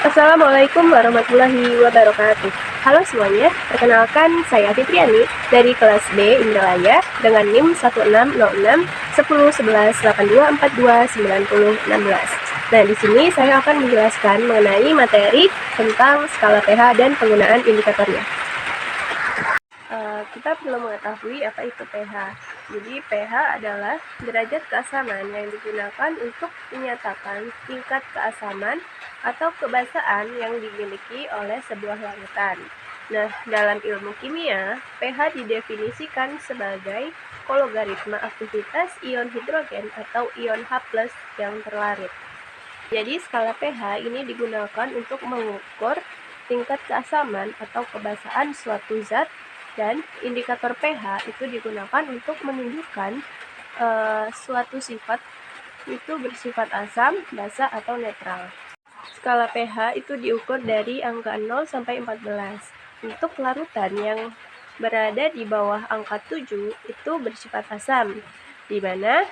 Assalamualaikum warahmatullahi wabarakatuh. Halo semuanya, perkenalkan saya Fitriani dari kelas B Indralaya dengan NIM 1606 10 11 82 42 90 16. Nah, di sini saya akan menjelaskan mengenai materi tentang skala pH dan penggunaan indikatornya. Kita perlu mengetahui apa itu pH. Jadi pH adalah derajat keasaman yang digunakan untuk menyatakan tingkat keasaman atau kebasaan yang dimiliki oleh sebuah larutan. Nah, dalam ilmu kimia, pH didefinisikan sebagai logaritma aktivitas ion hidrogen atau ion H+ yang terlarut. Jadi skala pH ini digunakan untuk mengukur tingkat keasaman atau kebasaan suatu zat, dan indikator pH itu digunakan untuk menunjukkan suatu sifat itu bersifat asam, basa, atau netral. Skala pH itu diukur dari angka 0 sampai 14. Untuk larutan yang berada di bawah angka 7 itu bersifat asam, di mana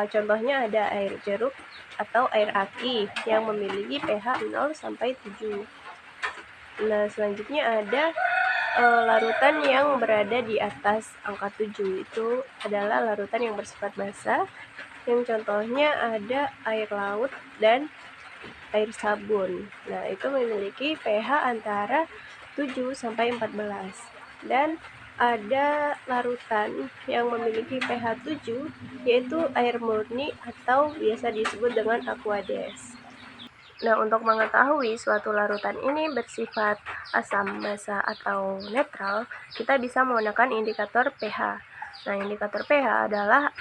contohnya ada air jeruk atau air aki yang memiliki pH 0 sampai 7. Nah, selanjutnya ada larutan yang berada di atas angka 7, itu adalah larutan yang bersifat basa, yang contohnya ada air laut dan air sabun. Nah, itu memiliki pH antara 7 sampai 14. Dan ada larutan yang memiliki pH 7, yaitu air murni atau biasa disebut dengan aqueous. Nah, untuk mengetahui suatu larutan ini bersifat asam, basa, atau netral, kita bisa menggunakan indikator pH. Nah, indikator pH adalah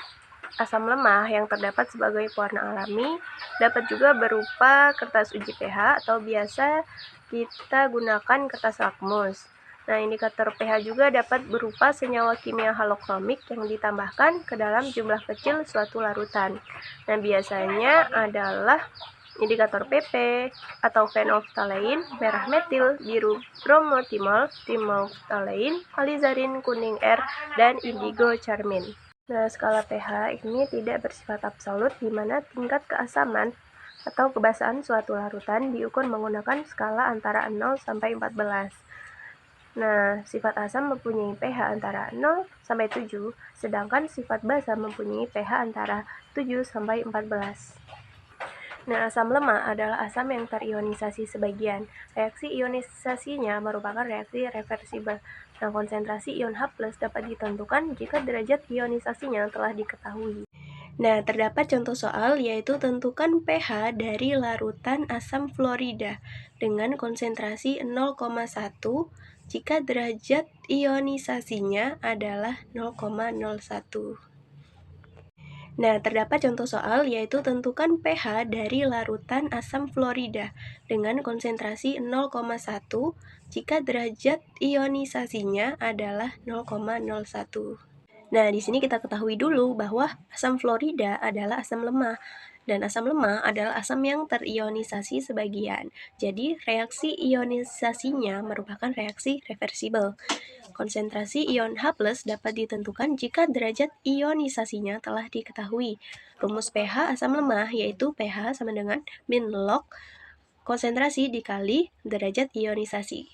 asam lemah yang terdapat sebagai pewarna alami, dapat juga berupa kertas uji pH atau biasa kita gunakan kertas lakmus. Nah, indikator pH juga dapat berupa senyawa kimia halokromik yang ditambahkan ke dalam jumlah kecil suatu larutan. Nah, biasanya adalah indikator PP atau phenolphthalein, merah metil, biru bromotimol, timolphthalein, alizarin, kuning R, dan indigo carmine. Nah, skala pH ini tidak bersifat absolut, di mana tingkat keasaman atau kebasaan suatu larutan diukur menggunakan skala antara 0 sampai 14. Nah, sifat asam mempunyai pH antara 0 sampai 7, sedangkan sifat basa mempunyai pH antara 7 sampai 14. Nah, asam lemah adalah asam yang terionisasi sebagian. Reaksi ionisasinya merupakan reaksi reversibel. Nah, konsentrasi ion H+ dapat ditentukan jika derajat ionisasinya telah diketahui. Nah, terdapat contoh soal yaitu tentukan pH dari larutan asam fluorida dengan konsentrasi 0,1 jika derajat ionisasinya adalah 0,01. Nah, terdapat contoh soal yaitu tentukan pH dari larutan asam fluorida dengan konsentrasi 0,1 jika derajat ionisasinya adalah 0,01. Nah, di sini kita ketahui dulu bahwa asam fluorida adalah asam lemah, dan asam lemah adalah asam yang terionisasi sebagian. Jadi, reaksi ionisasinya merupakan reaksi reversibel. Konsentrasi ion H+ dapat ditentukan jika derajat ionisasinya telah diketahui. Rumus pH asam lemah yaitu pH sama dengan min log konsentrasi dikali derajat ionisasi.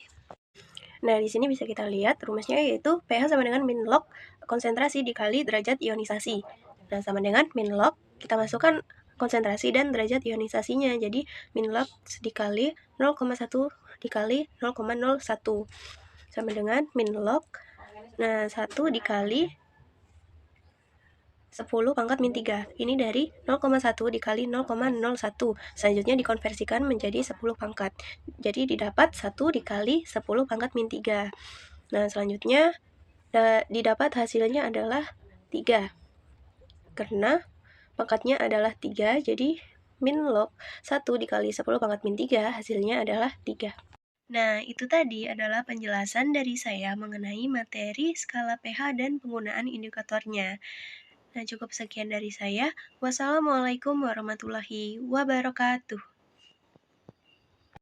Nah, di sini bisa kita lihat rumusnya yaitu pH sama dengan min log konsentrasi dikali derajat ionisasi. Nah, sama dengan min log, kita masukkan konsentrasi dan derajat ionisasinya. Jadi, min log dikali 0,1 dikali 0,01. Sama dengan min log, nah 1 dikali 10 pangkat min 3. Ini dari 0,1 dikali 0,01. Selanjutnya dikonversikan menjadi 10 pangkat. Jadi didapat 1 dikali 10 pangkat min 3. Nah, selanjutnya didapat hasilnya adalah 3. Karena pangkatnya adalah 3, jadi min log 1 dikali 10 pangkat min 3 hasilnya adalah 3. Nah, itu tadi adalah penjelasan dari saya mengenai materi skala pH dan penggunaan indikatornya. Nah, cukup sekian dari saya. Wassalamualaikum warahmatullahi wabarakatuh.